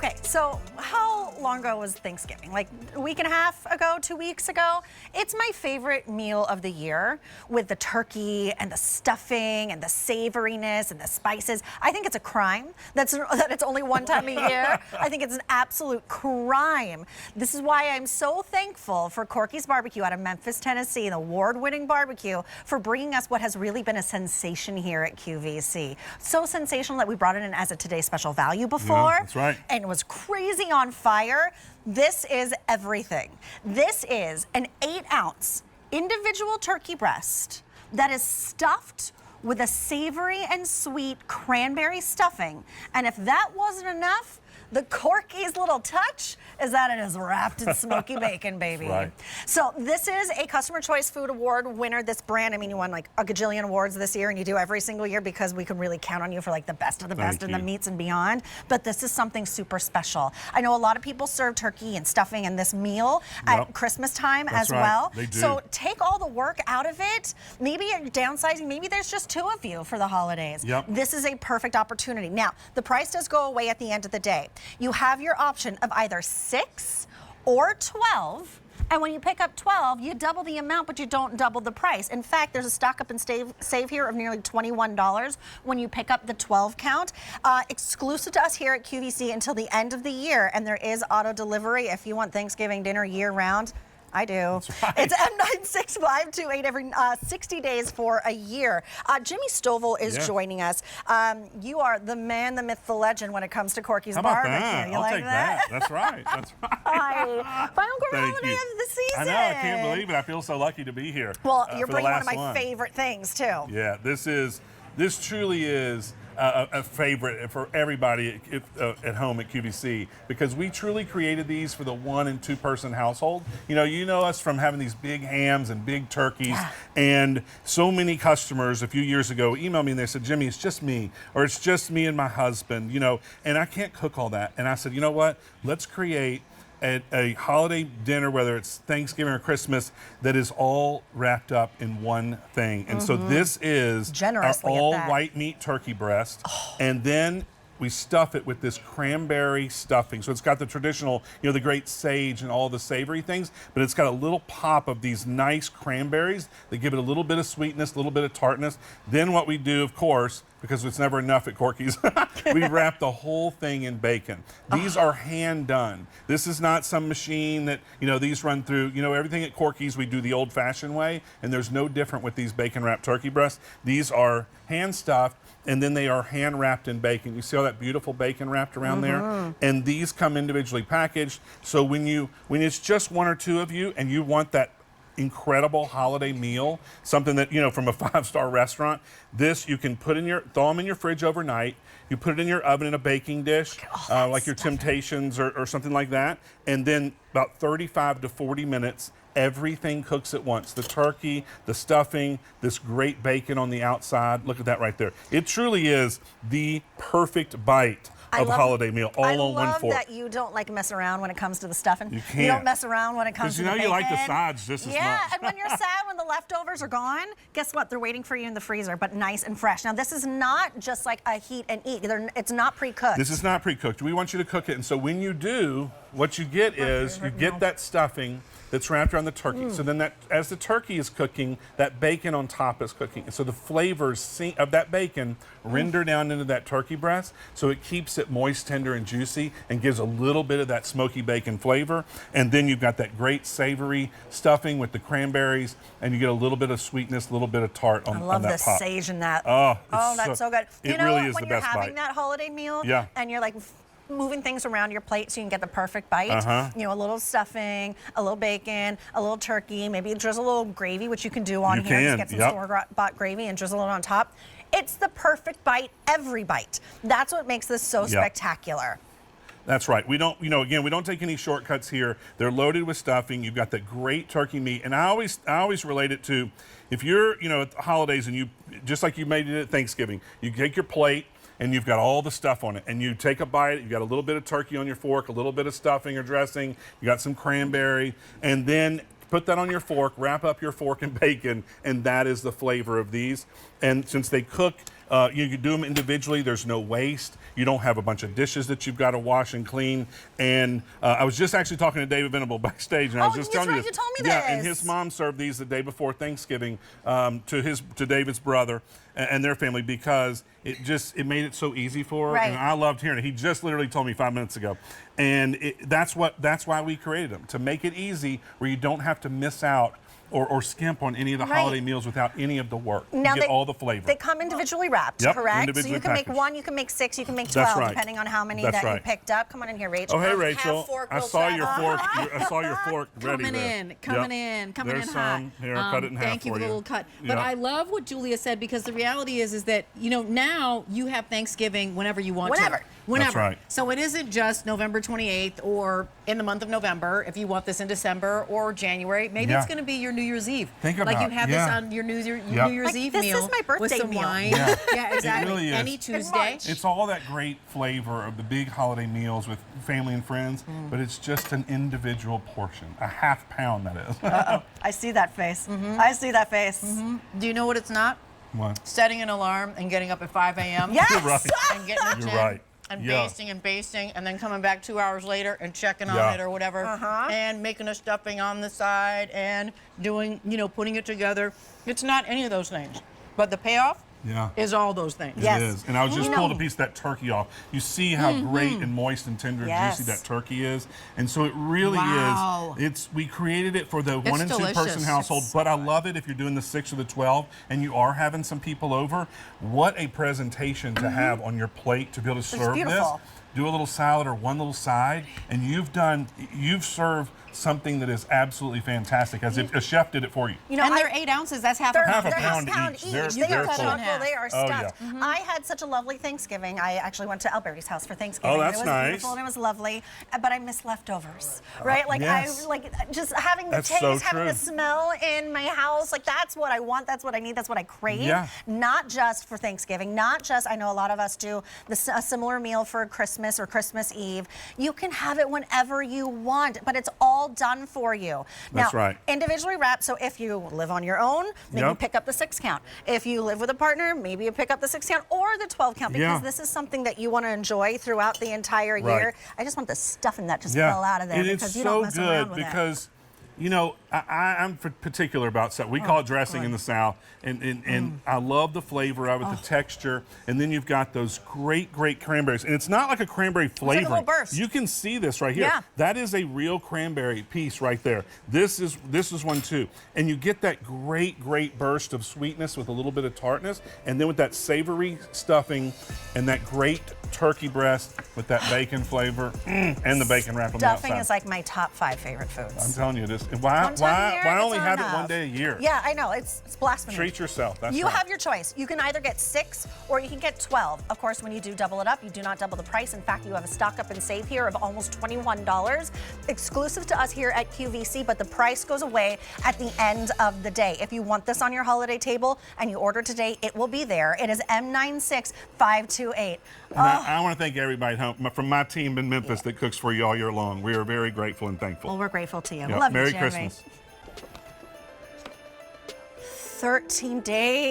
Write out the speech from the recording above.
Okay, so how long ago was Thanksgiving? Like a week and a half ago, 2 weeks ago? It's my favorite meal of the year with the turkey and the stuffing and the savoriness and the spices. I think it's a crime that it's only one time a year. I think it's an absolute crime. This is why I'm so thankful for Corky's Barbecue out of Memphis, Tennessee, an award-winning barbecue, for bringing us what has really been a sensation here at QVC. So sensational that we brought it in as a Today Special Value before. Yeah, that's right. And it was crazy on fire. This is everything. This is an 8-ounce individual turkey breast that is stuffed with a savory and sweet cranberry stuffing. And if that wasn't enough, the Corky's little touch is that it is wrapped in smoky bacon, baby. Right. So this is a Customer Choice Food Award winner. This brand, I mean, you won like a gajillion awards this year, and you do every single year because we can really count on you for like the best of the best in the meats and beyond. But this is something super special. I know a lot of people serve turkey and stuffing in this meal at Christmas time as well. They do. So take all the work out of it. Maybe you're downsizing. Maybe there's just 2 of you for the holidays. This is a perfect opportunity. Now, the price does go away at the end of the day. You have your option of either 6 or 12. And when you pick up 12, you double the amount, but you don't double the price. In fact, there's a stock up and save here of nearly $21 when you pick up the 12 count. Exclusive to us here at QVC until the end of the year. And there is auto delivery if you want Thanksgiving dinner year round. I do. That's right. It's M96528 every 60 days for a year. Jimmy Stovall is joining us. You are the man, the myth, the legend when it comes to Corky's Barbecue. That? You I'll like take that? That's right. That's right. Hi. Final holiday you. of the season. I know. I can't believe it. I feel so lucky to be here. Well, you're for the bringing one last of my favorite things too. Yeah, this truly is a favorite for everybody at home at QVC, because we truly created these for the 1- and 2-person household. You know us from having these big hams and big turkeys, and so many customers a few years ago emailed me and they said, Jimmy, it's just me, or it's just me and my husband, and I can't cook all that. And I said, you know what? Let's create a holiday dinner, whether it's Thanksgiving or Christmas, that is all wrapped up in one thing. And so this is our all white meat turkey breast. And then we stuff it with this cranberry stuffing. So it's got the traditional, the great sage and all the savory things, but it's got a little pop of these nice cranberries that give it a little bit of sweetness, a little bit of tartness. Then what we do, of course, because it's never enough at Corky's, we wrap the whole thing in bacon. These are hand done. This is not some machine that, these run through, everything at Corky's we do the old fashioned way, and there's no different with these bacon wrapped turkey breasts. These are hand stuffed, and then they are hand wrapped in bacon. You see all that beautiful bacon wrapped around there? And these come individually packaged. So when it's just 1 or 2 of you and you want that incredible holiday meal, something that, from a 5-star restaurant, this you can throw them in your fridge overnight. You put it in your oven in a baking dish, like your Temptations or something like that. And then about 35 to 40 minutes, everything cooks at once. The turkey, the stuffing, this great bacon on the outside. Look at that right there. It truly is the perfect bite of a holiday meal, all on one fork. I love that you don't mess around when it comes to the stuffing. You can't. You don't mess around when it comes to the bacon. You like the sides just as much. Yeah, and when you're sad when the leftovers are gone, guess what? They're waiting for you in the freezer, but nice and fresh. Now, this is not just like a heat and eat. It's not pre-cooked. This is not pre-cooked. We want you to cook it, and so when you do, what you get is you get that stuffing that's wrapped around the turkey. So then as the turkey is cooking, that bacon on top is cooking. And so the flavors of that bacon render down into that turkey breast, so it keeps it moist, tender, and juicy, and gives a little bit of that smoky bacon flavor. And then you've got that great savory stuffing with the cranberries, and you get a little bit of sweetness, a little bit of tart on that pop. I love the sage in that. Oh, that's so good. It really is the best bite. When you're having that holiday meal, and you're moving things around your plate so you can get the perfect bite. A little stuffing, a little bacon, a little turkey, maybe drizzle a little gravy, which you can do on here. Just get some store-bought gravy and drizzle it on top. It's the perfect bite, every bite. That's what makes this so spectacular. That's right. We don't, again, we don't take any shortcuts here. They're loaded with stuffing. You've got that great turkey meat. And I always relate it to, if you're, at the holidays and just like you made it at Thanksgiving, you take your plate, and you've got all the stuff on it, and you take a bite, you've got a little bit of turkey on your fork, a little bit of stuffing or dressing, you got some cranberry, and then put that on your fork, wrap up your fork in bacon, and that is the flavor of these. And since they cook You can do them individually. There's no waste. You don't have a bunch of dishes that you've got to wash and clean. And I was just actually talking to David Venable backstage, and I was just telling you this. You told me yeah, this. and his mom served these the day before Thanksgiving to David's brother and their family because it made it so easy for her. Right. And I loved hearing it. He just literally told me 5 minutes ago, and that's why we created them, to make it easy where you don't have to miss out or skimp on any of the holiday meals without any of the work. Now you get all the flavor. They come individually wrapped, Yep, correct? individually So you can make packaged. 1, you can make 6, you can make That's 12, right. depending on how many That's that you right. picked up. Come on in here, Rachel. Oh, hey, Half Rachel. fork I will saw set your up. fork. I saw your fork ready Coming there. in, coming in There's hot. some. Here, cut it in half Thank you for for the you. little cut. But Yeah. I love what Julia said, because the reality is that, you know, now you have Thanksgiving whenever you want Whenever. to. Whenever. That's right. So it isn't just November 28th or in the month of November. If you want this in December or January, maybe Yeah. it's going to be your New Year's Eve. Think like you about- have yeah. this on your New Year's Like, Eve this meal is my birthday with some meal. wine. Yeah. Yeah, exactly. really is. Any In Tuesday. March. It's all that great flavor of the big holiday meals with family and friends, but it's just an individual portion, a half pound that is. I see that face. I see that face. Do you know what it's not? What? Setting an alarm and getting up at 5 a.m. Yes! You're right. and getting it You're in right. and Yeah. basting, and then coming back 2 hours later and checking on Yeah. it or whatever, and making a stuffing on the side and doing, you know, putting it together. It's not any of those things, but the payoff Yeah. is all those things. Yes. It is. And I was just You pulled know- a piece of that turkey off. You see how great and moist and tender and Yes. juicy that turkey is. And so it really Wow. is. We created it for the 1 and 2 person delicious. household, but I love it if you're doing the 6 or the 12 and you are having some people over. What a presentation to have on your plate to be able to serve this. beautiful. Do a little salad or one little side, and you've served something that is absolutely fantastic, as if a chef did it for you. You know, And I- they're 8 ounces. That's half They're a Half a pound. pound each. They're They are cut in half. chocolate. They are Oh, stuffed. yeah. I had such a lovely Thanksgiving. I actually went to Alberti's house for Thanksgiving. Oh, that's It was nice. beautiful and it was lovely, but I miss leftovers, right? Like yes. I like just having the That's taste, so having the true. smell in my house. Like that's what I want. That's what I need. That's what I crave. Yeah. Not just for Thanksgiving. Not just. I know a lot of us do a similar meal for Christmas or Christmas Eve. You can have it whenever you want, but it's all done for you. That's now, right. individually wrapped. So if you live on your own, maybe Yep. pick up the 6 count. If you live with a partner, maybe you pick up the 6 count or the 12 count, because Yeah. this is something that you want to enjoy throughout the entire year. Right. I just want the stuffing that just fell out of there, And because it's you so don't mess around good with it. because, you know, I'm particular about stuff. We call it dressing in the South, and I love the flavor of it, the texture, and then you've got those great cranberries, and it's not like a cranberry like a flavoring. little burst. You can see this right here. Yeah. That is a real cranberry piece right there. This is one too, and you get that great burst of sweetness with a little bit of tartness, and then with that savory stuffing and that great turkey breast with that bacon flavor and the bacon wrap on the outside. Stuffing is like my top 5 favorite I'm foods. telling you this. Why One time a year, it's only not have it enough. one day a year? Yeah, I know. It's blasphemy. Treat yourself. That's You right. have your choice. You can either get 6 or you can get 12. Of course, when you do double it up, you do not double the price. In fact, you have a stock up and save here of almost $21, exclusive to us here at QVC, but the price goes away at the end of the day. If you want this on your holiday table and you order today, it will be there. It is M96528. And I want to thank everybody at home, from my team in Memphis that cooks for you all year long. We are very grateful and thankful. Well, we're grateful to you. Yep. Love Merry you, Jeremy. Christmas. 13 days.